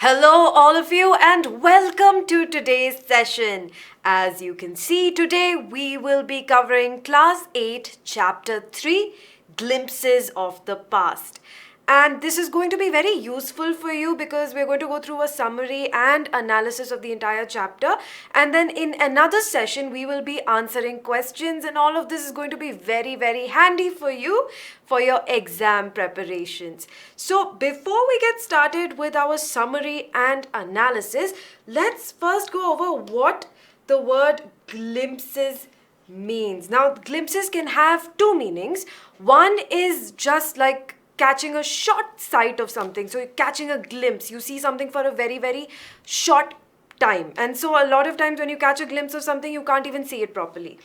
Hello, all of you, and welcome to today's session. As you can see, today we will be covering Class 8, Chapter 3 Glimpses of the Past. And this is going to be very useful for you because we're going to go through a summary and analysis of the entire chapter. And then in another session, we will be answering questions, and all of this is going to be very, very handy for you for your exam preparations. So, before we get started with our summary and analysis, let's first go over what the word glimpses means. Now, glimpses can have two meanings. One is just like catching a short sight of something. So, you're catching a glimpse. You see something for a very, very short time. And so, a lot of times when you catch a glimpse of something, you can't even see it properly.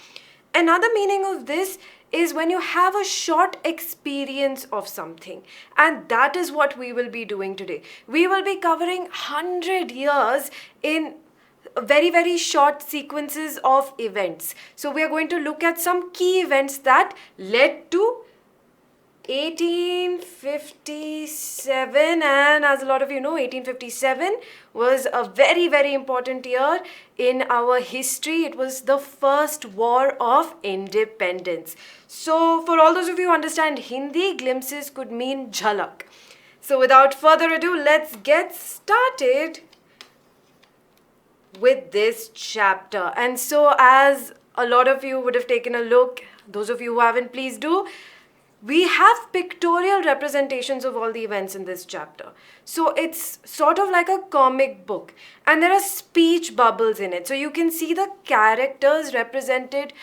Another meaning of this is when you have a short experience of something, and that is what we will be doing today. We will be covering 100 years in very, very short sequences of events. So we are going to look at some key events that led to 1857, and as a lot of you know, 1857 was a very, very important year in our history. It was the first war of independence. So for all those of you who understand Hindi, glimpses could mean jhalak. So without further ado, let's get started with this chapter. And so as a lot of you would have taken a look, those of you who haven't, please do. We have pictorial representations of all the events in this chapter. So it's sort of like a comic book, and there are speech bubbles in it. So you can see the characters represented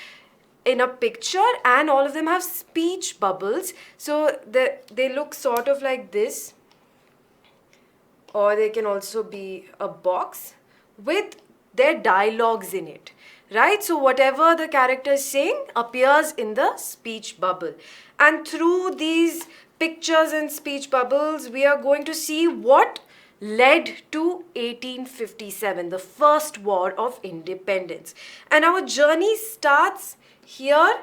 in a picture, and all of them have speech bubbles. So they look sort of like this, or they can also be a box with their dialogues in it. Right? So whatever the character is saying appears in the speech bubble. And through these pictures and speech bubbles, we are going to see what led to 1857, the first war of independence. And our journey starts here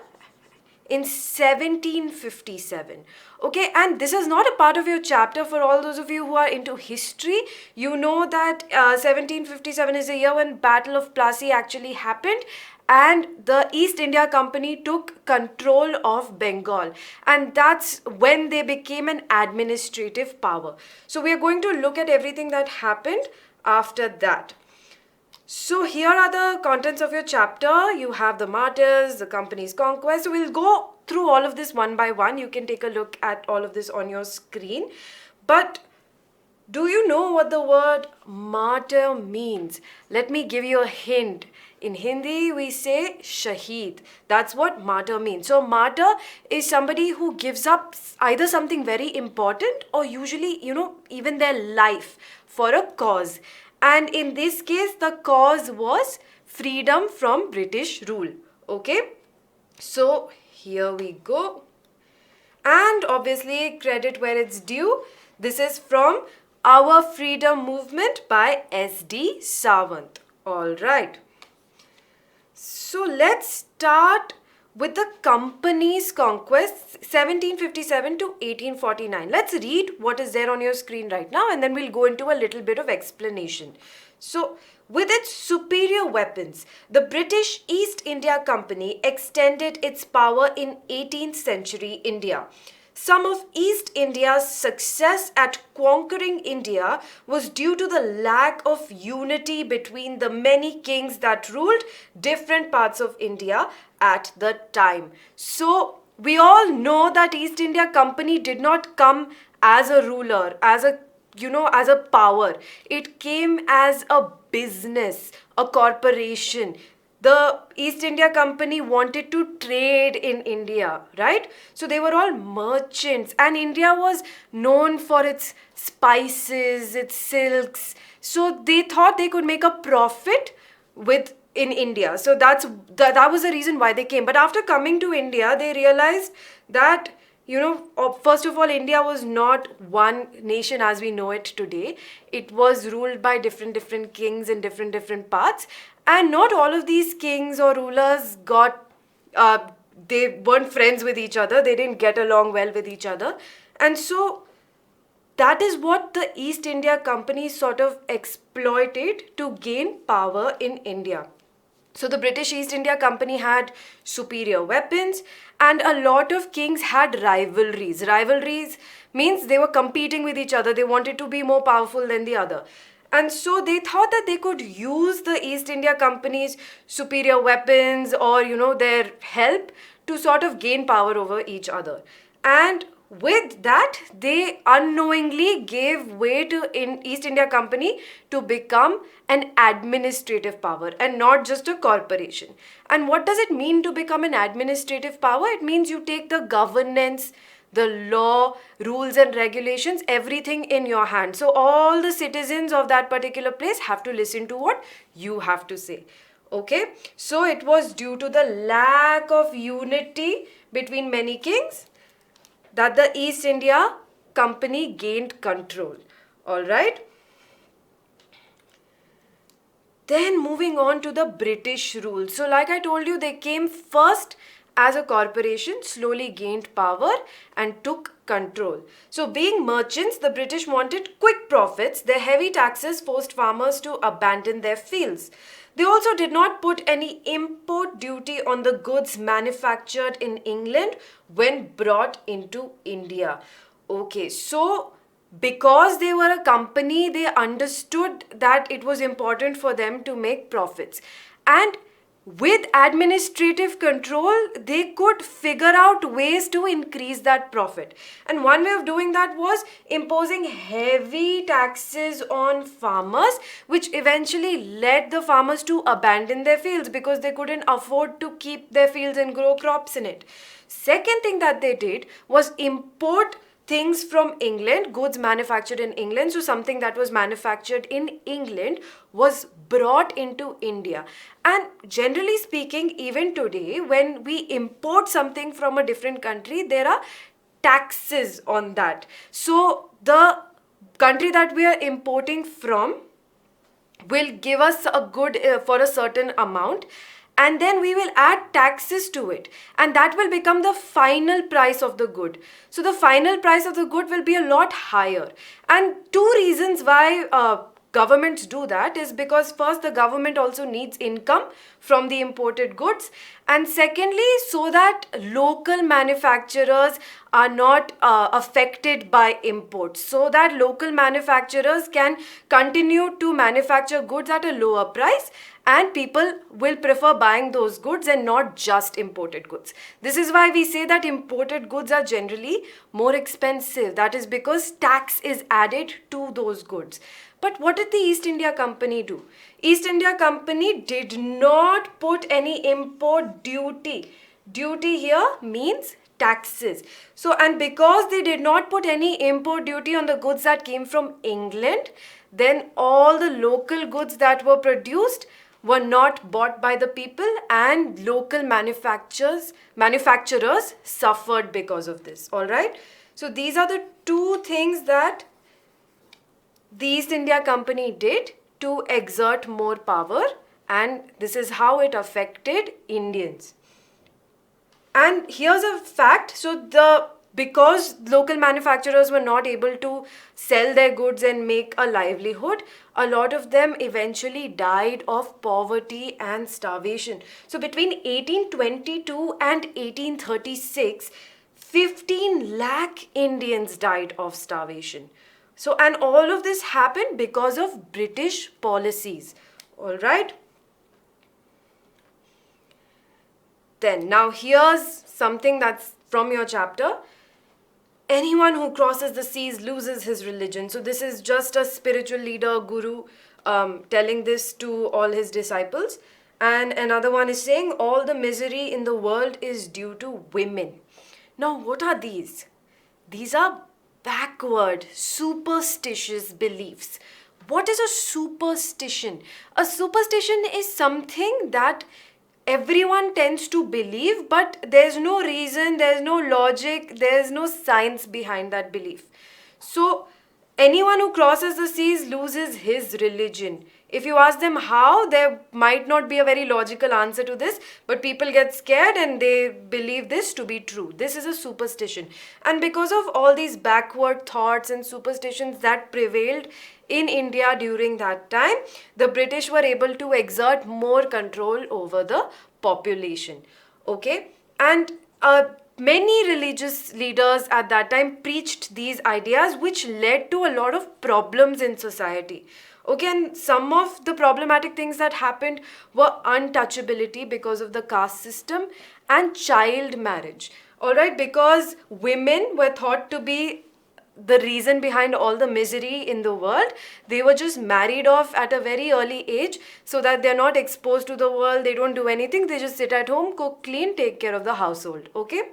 in 1757. Okay, and this is not a part of your chapter. For all those of you who are into history, you know that 1757 is the year when Battle of Plassey actually happened, and the East India Company took control of Bengal, and that's when they became an administrative power. So we are going to look at everything that happened after that. So here are the contents of your chapter. You have the martyrs, the company's conquest. So we'll go through all of this one by one. You can take a look at all of this on your screen. But do you know what the word martyr means? Let me give you a hint. In Hindi, we say shaheed. That's what martyr means. So martyr is somebody who gives up either something very important or usually, even their life for a cause. And in this case, the cause was freedom from British rule. Okay? So, here we go. And obviously, credit where it's due. This is from Our Freedom Movement by S.D. Sawant. Alright. So, let's start with the company's conquest 1757 to 1849. Let's read what is there on your screen right now, and then we'll go into a little bit of explanation. So, with its superior weapons, the British East India Company extended its power in 18th century India. Some of East India's success at conquering India was due to the lack of unity between the many kings that ruled different parts of India at the time. So, we all know that East India Company did not come as a ruler, as a power. It came as a business, a corporation. The East India Company wanted to trade in India, right? So they were all merchants, and India was known for its spices, its silks. So they thought they could make a profit in India. So that was the reason why they came. But after coming to India, they realized that first of all, India was not one nation as we know it today. It was ruled by different kings in different parts, and not all of these kings or rulers they weren't friends with each other. They didn't get along well with each other, and so that is what the East India Company sort of exploited to gain power in India. So the British East India Company had superior weapons, and a lot of kings had rivalries. Rivalries means they were competing with each other. They wanted to be more powerful than the other. And so they thought that they could use the East India Company's superior weapons or, their help to sort of gain power over each other. And with that, they unknowingly gave way to East India Company to become an administrative power and not just a corporation. And what does it mean to become an administrative power? It means you take the governance, the law, rules and regulations, everything in your hand. So all the citizens of that particular place have to listen to what you have to say. Okay, so it was due to the lack of unity between many kings that the East India Company gained control. All right. Then moving on to the British rule. So like I told you, they came first as a corporation, slowly gained power and took control. So being merchants, the British wanted quick profits. Their heavy taxes forced farmers to abandon their fields. They also did not put any import duty on the goods manufactured in England when brought into India. Okay, so because they were a company, they understood that it was important for them to make profits. And with administrative control, they could figure out ways to increase that profit. And one way of doing that was imposing heavy taxes on farmers, which eventually led the farmers to abandon their fields because they couldn't afford to keep their fields and grow crops in it. Second thing that they did was import things from England, goods manufactured in England. So something that was manufactured in England was brought into India. And generally speaking, even today, when we import something from a different country, there are taxes on that. So the country that we are importing from will give us a good for a certain amount, and then we will add taxes to it, and that will become the final price of the good. So the final price of the good will be a lot higher. And two reasons why governments do that is because first, the government also needs income from the imported goods, and secondly, so that local manufacturers are not affected by imports, so that local manufacturers can continue to manufacture goods at a lower price, and people will prefer buying those goods and not just imported goods. This is why we say that imported goods are generally more expensive. That is because tax is added to those goods. But what did the East India Company do? East India Company did not put any import duty. Duty here means taxes. So, and because they did not put any import duty on the goods that came from England, then all the local goods that were produced were not bought by the people, and local manufacturers suffered because of this. All right. So these are the two things that the East India Company did to exert more power, and this is how it affected Indians. And here's a fact. So because local manufacturers were not able to sell their goods and make a livelihood, a lot of them eventually died of poverty and starvation. So between 1822 and 1836, 15 lakh Indians died of starvation. So, and all of this happened because of British policies. All right. Then, now here's something that's from your chapter. Anyone who crosses the seas loses his religion. So this is just a spiritual leader, guru, telling this to all his disciples. And another one is saying all the misery in the world is due to women. Now, what are these? These are backward, superstitious beliefs. What is a superstition? A superstition is something that everyone tends to believe, but there's no reason, there's no logic, there's no science behind that belief. So anyone who crosses the seas loses his religion. If you ask them how, there might not be a very logical answer to this, but people get scared and they believe this to be true. This is a superstition. And because of all these backward thoughts and superstitions that prevailed in India during that time, the British were able to exert more control over the population. Okay? And many religious leaders at that time preached these ideas, which led to a lot of problems in society. Okay, and some of the problematic things that happened were untouchability because of the caste system and child marriage. Alright, because women were thought to be the reason behind all the misery in the world. They were just married off at a very early age so that they're not exposed to the world, they don't do anything, they just sit at home, cook, clean, take care of the household. Okay,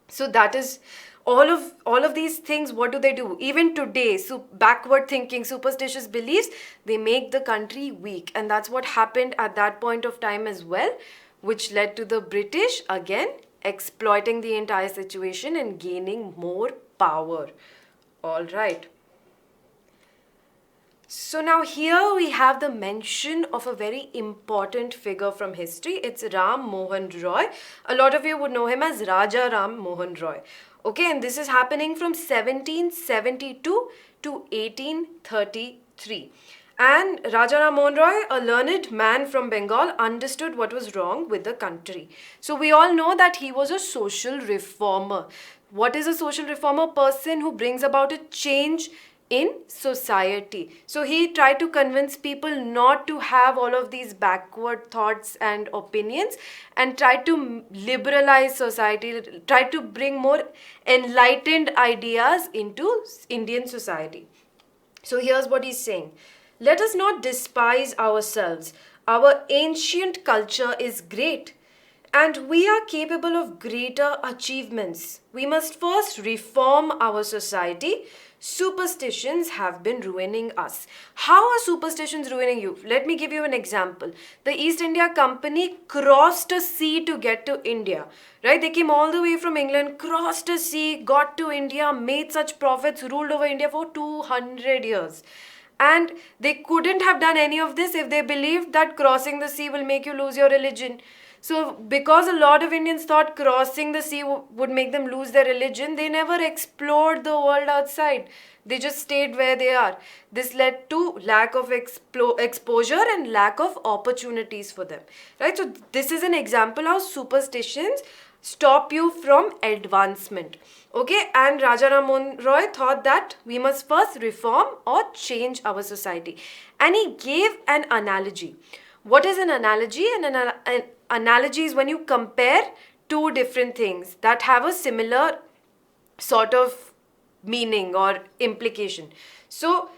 so that is all of these things. What do? Even today, so backward thinking, superstitious beliefs, they make the country weak, and that's what happened at that point of time as well, which led to the British again exploiting the entire situation and gaining more power. All right. So now here we have the mention of a very important figure from history. It's Ram Mohan Roy. A lot of you would know him as Raja Ram Mohan Roy. Okay, and this is happening from 1772 to 1833. And Raja Ram Mohan Roy, a learned man from Bengal, understood what was wrong with the country. So we all know that he was a social reformer. What is a social reformer? Person who brings about a change in society. So he tried to convince people not to have all of these backward thoughts and opinions, and tried to liberalize society, tried to bring more enlightened ideas into Indian society. So here's what he's saying. Let us not despise ourselves. Our ancient culture is great, and we are capable of greater achievements. We must first reform our society. Superstitions have been ruining us. How are superstitions ruining you? Let me give you an example. The East India Company crossed a sea to get to India. Right? They came all the way from England, crossed a sea, got to India, made such profits, ruled over India for 200 years. And they couldn't have done any of this if they believed that crossing the sea will make you lose your religion. So because a lot of Indians thought crossing the sea would make them lose their religion, they never explored the world outside. They just stayed where they are. This led to lack of exposure and lack of opportunities for them. Right? So this is an example how superstitions stop you from advancement. Okay, and Raja Ram Mohan Roy thought that we must first reform or change our society. And he gave an analogy. What is an analogy? An analogy is when you compare two different things that have a similar sort of meaning or implication. So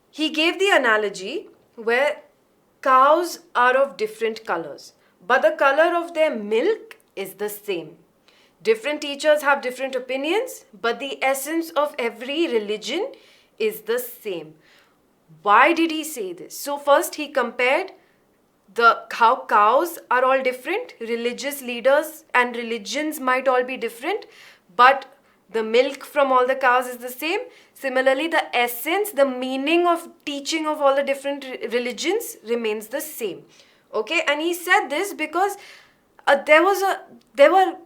he gave the analogy where cows are of different colors, but the color of their milk is the same. Different teachers have different opinions, but the essence of every religion is the same. Why did he say this? So first he compared how cows are all different, religious leaders and religions might all be different, but the milk from all the cows is the same. Similarly, the essence, the meaning of teaching of all the different religions remains the same. Okay, and he said this because there were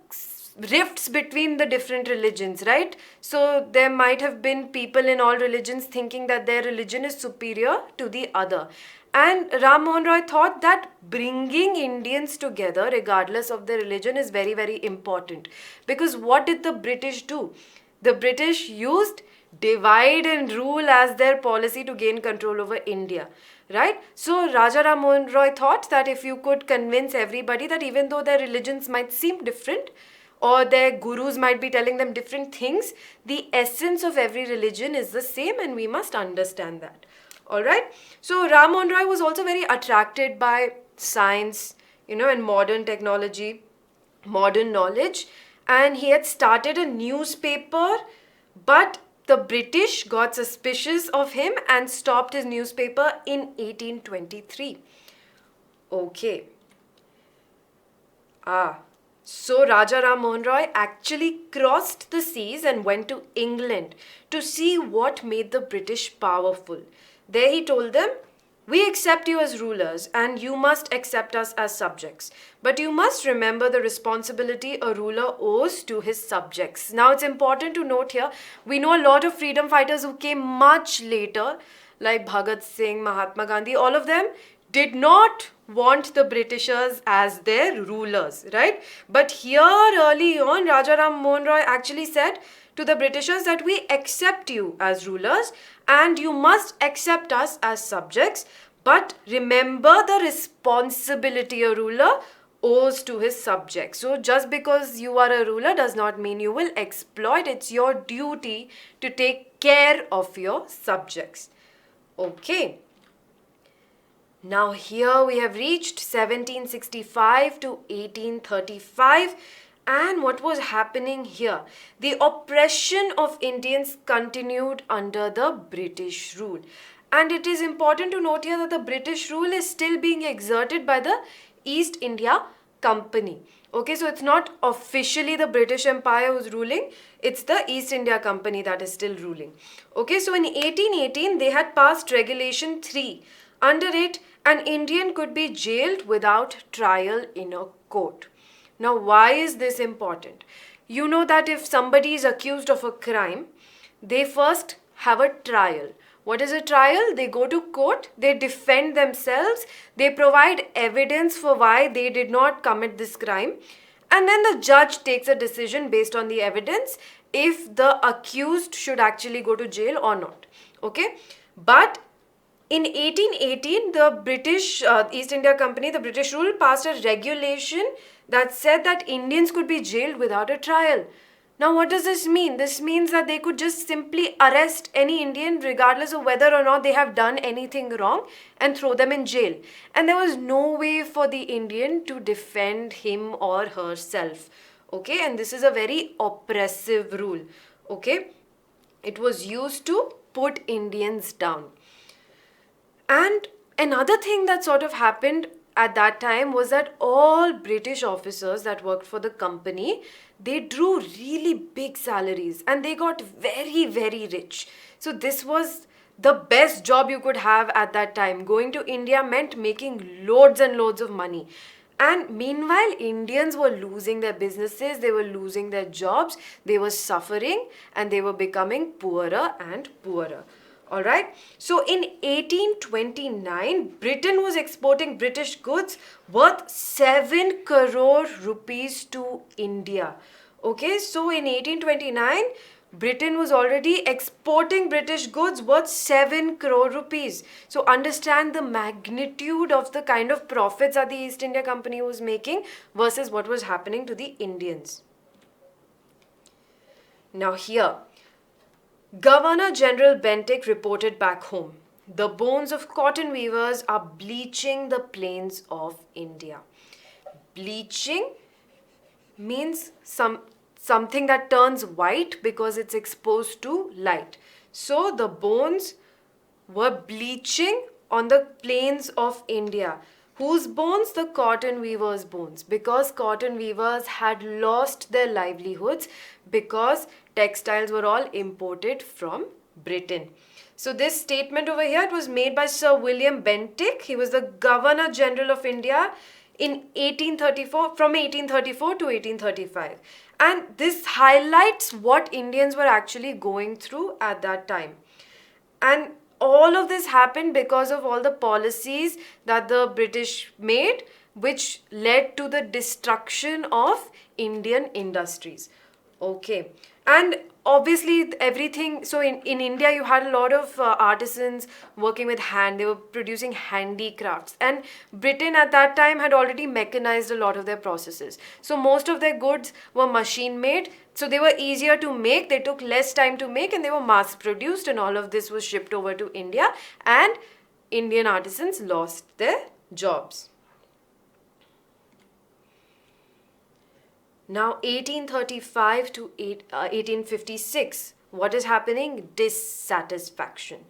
rifts between the different religions, right? So there might have been people in all religions thinking that their religion is superior to the other. And Ram Mohan Roy thought that bringing Indians together, regardless of their religion, is very, very important. Because what did the British do? The British used divide and rule as their policy to gain control over India. Right? So Raja Ram Mohan Roy thought that if you could convince everybody that even though their religions might seem different, or their gurus might be telling them different things, the essence of every religion is the same, and we must understand that. Alright? So Ram Mohan Roy was also very attracted by science, and modern technology, modern knowledge, and he had started a newspaper, but the British got suspicious of him and stopped his newspaper in 1823. Okay. So Raja Ram Mohan Roy actually crossed the seas and went to England to see what made the British powerful. There he told them We accept you as rulers and you must accept us as subjects. But you must remember the responsibility a ruler owes to his subjects. Now, it's important to note here, we know a lot of freedom fighters who came much later, like Bhagat Singh, Mahatma Gandhi, all of them did not want the Britishers as their rulers, right? But here early on, Raja Ram Mohan Roy actually said to the Britishers that we accept you as rulers and you must accept us as subjects. But remember the responsibility a ruler owes to his subjects. So just because you are a ruler does not mean you will exploit. It's your duty to take care of your subjects. Okay. Now here we have reached 1765 to 1835. And what was happening here? The oppression of Indians continued under the British rule. And it is important to note here that the British rule is still being exerted by the East India Company. Okay, so it's not officially the British Empire who's ruling, it's the East India Company that is still ruling. Okay, so in 1818, they had passed Regulation 3. Under it, an Indian could be jailed without trial in a court. Now, why is this important? You know that if somebody is accused of a crime, they first have a trial. What is a trial? They go to court, they defend themselves, they provide evidence for why they did not commit this crime, and then the judge takes a decision based on the evidence if the accused should actually go to jail or not. Okay? But in 1818, the British East India Company, the British rule, passed a regulation that said that Indians could be jailed without a trial. Now, what does this mean? This means that they could just simply arrest any Indian regardless of whether or not they have done anything wrong and throw them in jail. And there was no way for the Indian to defend him or herself. Okay, and this is a very oppressive rule. Okay, it was used to put Indians down. And another thing that sort of happened at that time was that all British officers that worked for the company, they drew really big salaries and they got very, very rich. So this was the best job you could have at that time. Going to India meant making loads and loads of money. And meanwhile, Indians were losing their businesses, they were losing their jobs, they were suffering and they were becoming poorer and poorer. Alright, so in 1829, Britain was exporting British goods worth 7 crore rupees to India. Okay, so in 1829, Britain was already exporting British goods worth 7 crore rupees. So understand the magnitude of the kind of profits that the East India Company was making versus what was happening to the Indians. Now here, Governor General Bentinck reported back home, the bones of cotton weavers are bleaching the plains of India. Bleaching means something that turns white because it's exposed to light. So the bones were bleaching on the plains of India. Whose bones? The cotton weavers' bones. Because cotton weavers had lost their livelihoods because textiles were all imported from Britain. So this statement over here, it was made by Sir William Bentinck. He was the Governor General of India in 1834, from 1834 to 1835. And this highlights what Indians were actually going through at that time. And all of this happened because of all the policies that the British made, which led to the destruction of Indian industries. Okay. And obviously everything, so in India you had a lot of artisans working with hand, they were producing handicrafts, and Britain at that time had already mechanized a lot of their processes. So most of their goods were machine made, so they were easier to make, they took less time to make, and they were mass produced, and all of this was shipped over to India, and Indian artisans lost their jobs. Now 1835 to 1856, what is happening? Dissatisfaction.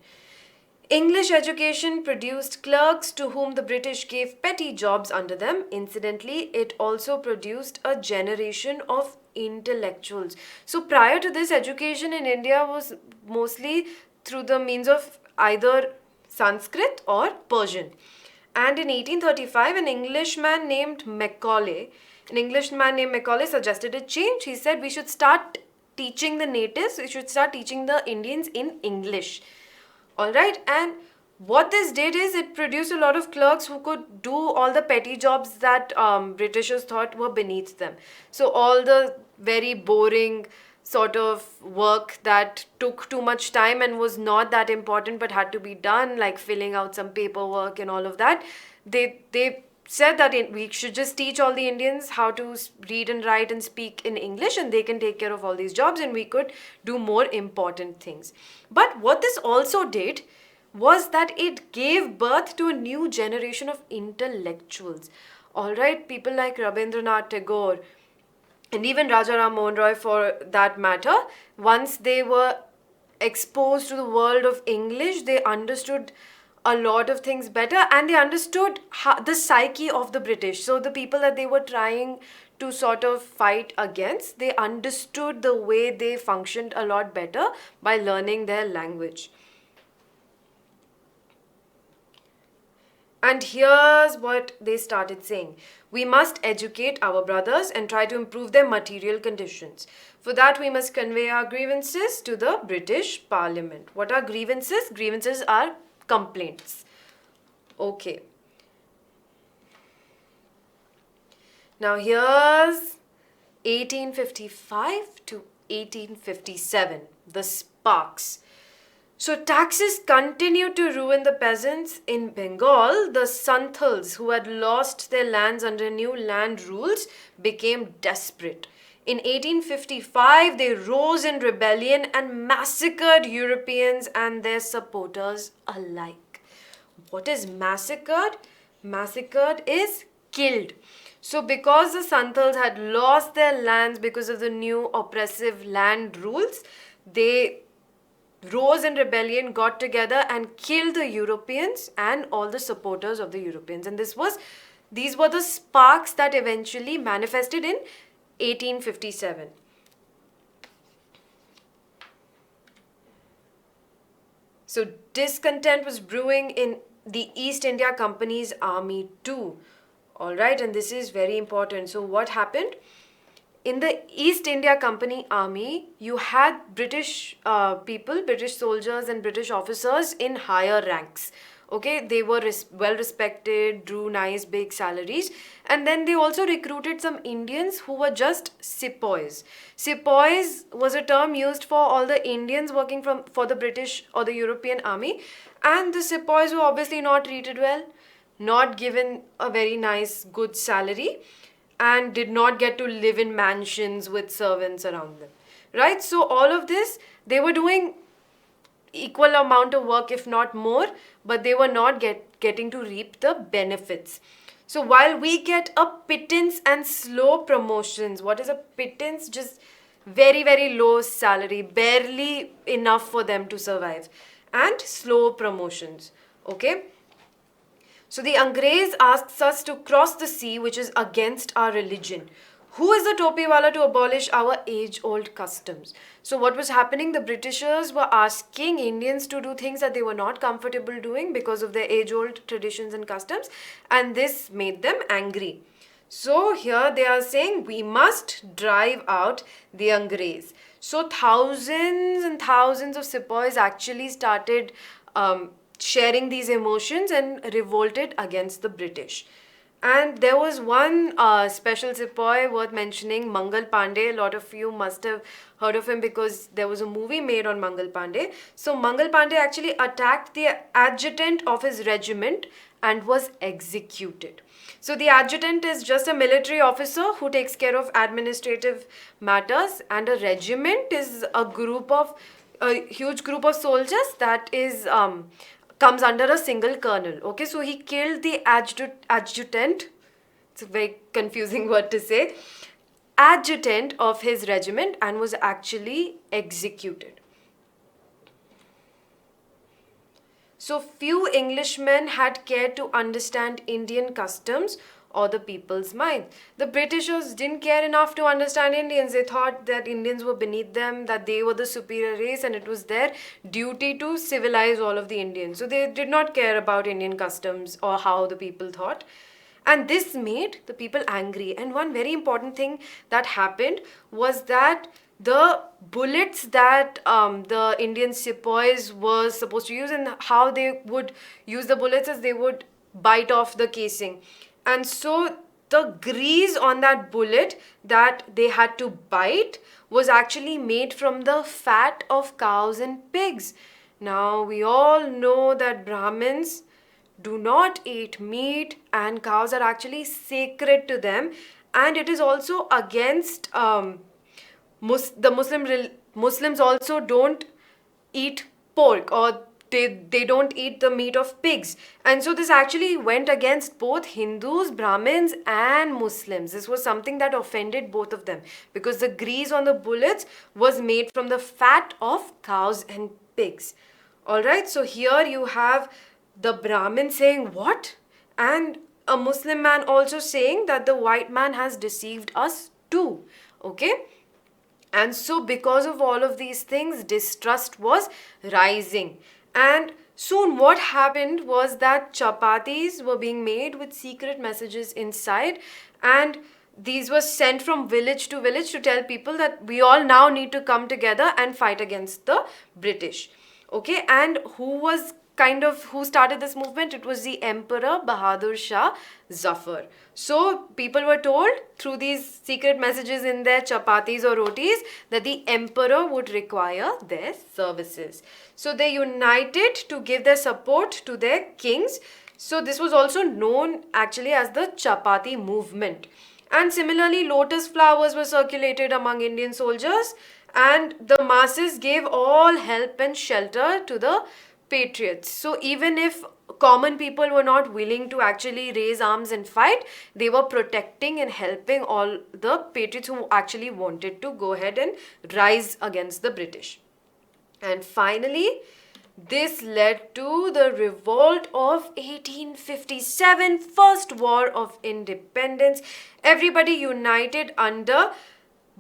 English education produced clerks to whom the British gave petty jobs under them. Incidentally, it also produced a generation of intellectuals. So prior to this, education in India was mostly through the means of either Sanskrit or Persian. And in 1835, an Englishman named Macaulay suggested a change. He said we should start teaching the natives, we should start teaching the Indians in English. Alright, and what this did is it produced a lot of clerks who could do all the petty jobs that Britishers thought were beneath them. So all the very boring sort of work that took too much time and was not that important but had to be done, like filling out some paperwork and all of that, they said that we should just teach all the Indians how to read and write and speak in English, and they can take care of all these jobs and we could do more important things. But what this also did was that it gave birth to a new generation of intellectuals. Alright, people like Rabindranath Tagore and even Rajaram Mohan Roy for that matter, once they were exposed to the world of English, they understood a lot of things better, and they understood the psyche of the British. So the people that they were trying to sort of fight against, they understood the way they functioned a lot better by learning their language. And here's what they started saying. We must educate our brothers and try to improve their material conditions. For that, we must convey our grievances to the British Parliament. What are grievances? Grievances are complaints. Okay. Now here's 1855 to 1857, the sparks. So taxes continued to ruin the peasants. In Bengal, the Santals, who had lost their lands under new land rules, became desperate. In 1855, they rose in rebellion and massacred Europeans and their supporters alike. What is massacred? Massacred is killed. So because the Santals had lost their lands because of the new oppressive land rules, they rose in rebellion, got together and killed the Europeans and all the supporters of the Europeans. And these were the sparks that eventually manifested in 1857. So discontent was brewing in the East India Company's army too. Alright, and this is very important. So what happened? In the East India Company army, you had British people, British soldiers and British officers in higher ranks. Okay, they were well respected, drew nice big salaries, and then they also recruited some Indians who were just sepoys. Sepoys was a term used for all the Indians working for the British or the European army, and the sepoys were obviously not treated well, not given a very nice good salary, and did not get to live in mansions with servants around them, right? So all of this, they were doing equal amount of work, if not more, but they were not getting to reap the benefits. So while we get a pittance and slow promotions, what is a pittance? Just very, very low salary, barely enough for them to survive, and slow promotions, okay? So the Angrez asks us to cross the sea, which is against our religion. Who is the Topiwala to abolish our age-old customs? So what was happening? The Britishers were asking Indians to do things that they were not comfortable doing because of their age-old traditions and customs, and this made them angry. So here they are saying we must drive out the Angrez. So thousands and thousands of sepoys actually started sharing these emotions and revolted against the British. And there was one special sepoy worth mentioning, Mangal Pandey. A lot of you must have heard of him because there was a movie made on Mangal Pandey. So Mangal Pandey actually attacked the adjutant of his regiment and was executed. So the adjutant is just a military officer who takes care of administrative matters, and a regiment is a huge group of soldiers that is comes under a single colonel. Okay, so he killed the adjutant. It's a very confusing word to say. Adjutant of his regiment, and was actually executed. So few Englishmen had cared to understand Indian customs or the people's mind. The Britishers didn't care enough to understand Indians. They thought that Indians were beneath them, that they were the superior race, and it was their duty to civilize all of the Indians. So they did not care about Indian customs or how the people thought. And this made the people angry. And one very important thing that happened was that the bullets that the Indian sepoys were supposed to use, and how they would use the bullets is they would bite off the casing. And so the grease on that bullet that they had to bite was actually made from the fat of cows and pigs. Now we all know that Brahmins do not eat meat, and cows are actually sacred to them, and it is also against Muslims also don't eat pork, or they don't eat the meat of pigs. And so this actually went against both Hindus, Brahmins and Muslims. This was something that offended both of them, because the grease on the bullets was made from the fat of cows and pigs. Alright, so here you have the Brahmin saying, what? And a Muslim man also saying that the white man has deceived us too. Okay? And so because of all of these things, distrust was rising. And soon what happened was that chapatis were being made with secret messages inside, and these were sent from village to village to tell people that we all now need to come together and fight against the British. Okay, and who started this movement? It was the Emperor Bahadur Shah Zafar. So people were told through these secret messages in their chapatis or rotis that the emperor would require their services. So they united to give their support to their kings. So this was also known actually as the Chapati movement. And similarly, lotus flowers were circulated among Indian soldiers, and the masses gave all help and shelter to the patriots. So even if common people were not willing to actually raise arms and fight, they were protecting and helping all the patriots who actually wanted to go ahead and rise against the British. And finally, this led to the revolt of 1857, First War of Independence. Everybody united under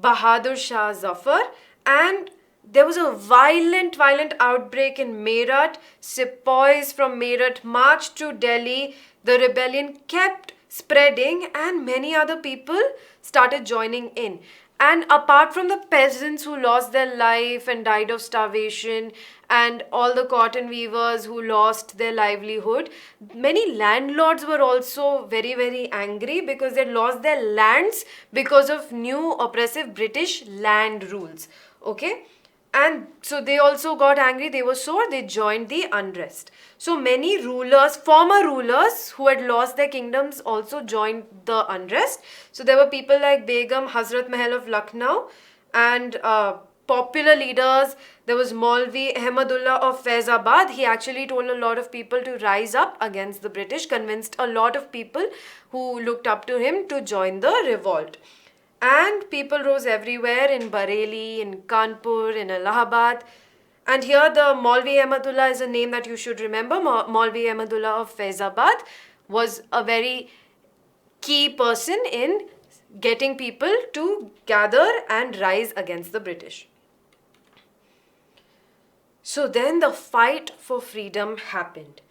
Bahadur Shah Zafar, and there was a violent outbreak in Meerut. Sepoys from Meerut marched to Delhi. The rebellion kept spreading, and many other people started joining in. And apart from the peasants who lost their life and died of starvation, and all the cotton weavers who lost their livelihood, many landlords were also very angry because they lost their lands because of new oppressive British land rules. Okay? And so they also got angry, they were sore, they joined the unrest. So many rulers, former rulers who had lost their kingdoms also joined the unrest. So there were people like Begum Hazrat Mahal of Lucknow, and popular leaders. There was Maulvi Ahmadullah of Faizabad. He actually told a lot of people to rise up against the British, convinced a lot of people who looked up to him to join the revolt. And people rose everywhere, in Bareilly, in Kanpur, in Allahabad. And here the Maulvi Ahmadullah is a name that you should remember. Maulvi Ahmadullah of Faizabad was a very key person in getting people to gather and rise against the British. So then the fight for freedom happened.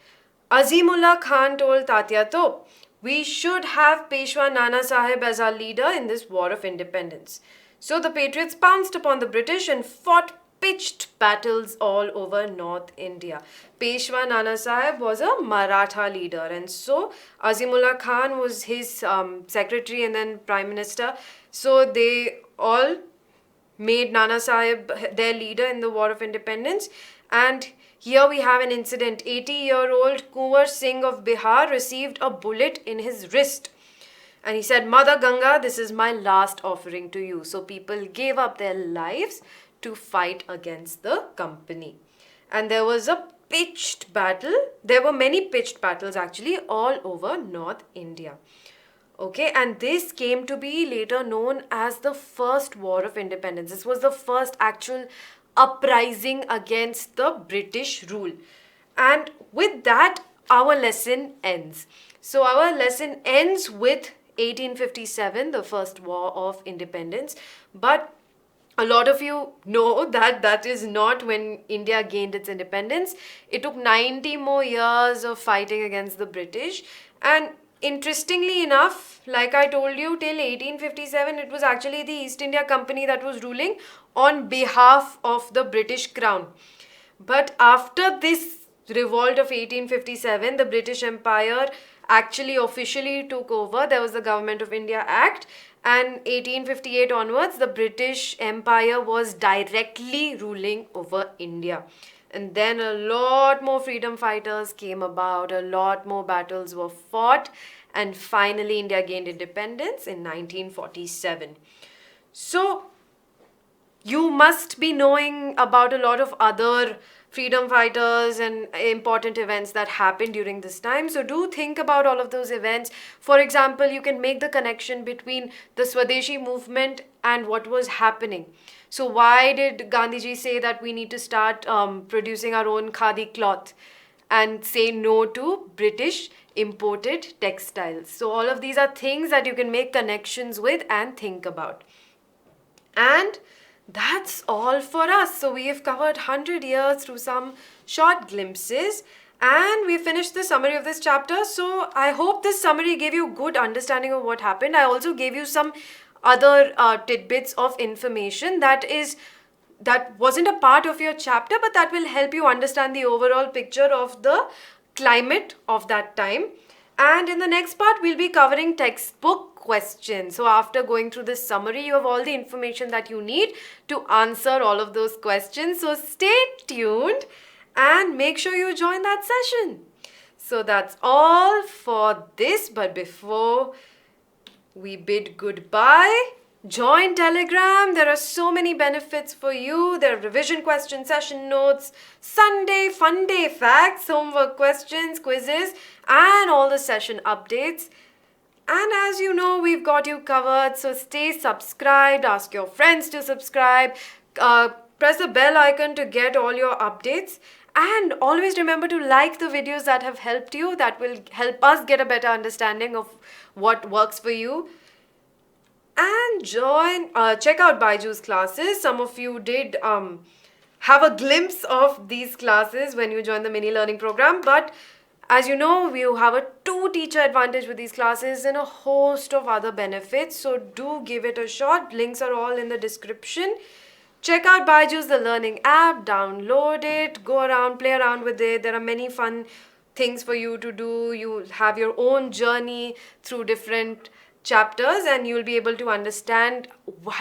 Azimullah Khan told Tatya Top, we should have Peshwa Nana Sahib as our leader in this war of independence. So the patriots pounced upon the British and fought pitched battles all over North India. Peshwa Nana Sahib was a Maratha leader, and so Azimullah Khan was his secretary and then prime minister. So they all made Nana Sahib their leader in the war of independence. And here we have an incident. 80-year-old Kunwar Singh of Bihar received a bullet in his wrist. And he said, Mother Ganga, this is my last offering to you. So people gave up their lives to fight against the company. And there was a pitched battle. There were many pitched battles actually all over North India. Okay, and this came to be later known as the First War of Independence. This was the first actual uprising against the British rule. And with that, our lesson ends. So our lesson ends with 1857, the first war of independence. But a lot of you know that that is not when India gained its independence. It took 90 more years of fighting against the British. And interestingly enough, like I told you, till 1857, it was actually the East India Company that was ruling on behalf of the British Crown. But after this revolt of 1857, the British Empire actually officially took over. There was the Government of India Act, and 1858 onwards, the British Empire was directly ruling over India. And then a lot more freedom fighters came about, a lot more battles were fought, and finally India gained independence in 1947. So, you must be knowing about a lot of other freedom fighters and important events that happened during this time. So do think about all of those events. For example, you can make the connection between the Swadeshi movement and what was happening. So why did Gandhiji say that we need to start producing our own khadi cloth and say no to British imported textiles? So all of these are things that you can make connections with and think about. And that's all for us. So we have covered 100 years through some short glimpses, and we finished the summary of this chapter. So I hope this summary gave you a good understanding of what happened. I also gave you some other tidbits of information that wasn't a part of your chapter, but that will help you understand the overall picture of the climate of that time. And in the next part, we'll be covering textbook questions. So after going through this summary, you have all the information that you need to answer all of those questions. So stay tuned and make sure you join that session. So that's all for this. But before we bid goodbye, join Telegram. There are so many benefits for you. There are revision questions, session notes, Sunday fun day facts, homework questions, quizzes, and all the session updates. And as you know, we've got you covered. So stay subscribed. Ask your friends to subscribe. Press the bell icon to get all your updates. And always remember to like the videos that have helped you. That will help us get a better understanding of what works for you. And check out Byju's classes. Some of you did have a glimpse of these classes when you joined the mini learning program. But as you know, you have a 2-teacher advantage with these classes and a host of other benefits. So do give it a shot. Links are all in the description. Check out Byju's The Learning app. Download it. Go around, play around with it. There are many fun things for you to do. You have your own journey through different chapters, and you'll be able to understand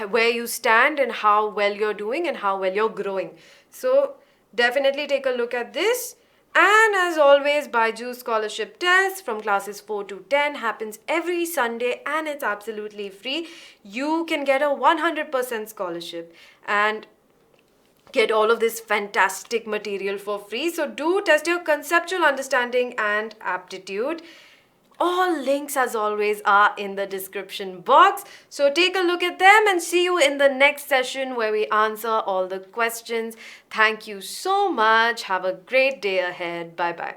where you stand and how well you're doing and how well you're growing. So definitely take a look at this. And as always, Byju's scholarship test from classes 4 to 10 happens every Sunday, and it's absolutely free. You can get a 100% scholarship and get all of this fantastic material for free. So do test your conceptual understanding and aptitude. All links, as always, are in the description box. So take a look at them and see you in the next session where we answer all the questions. Thank you so much. Have a great day ahead. Bye-bye.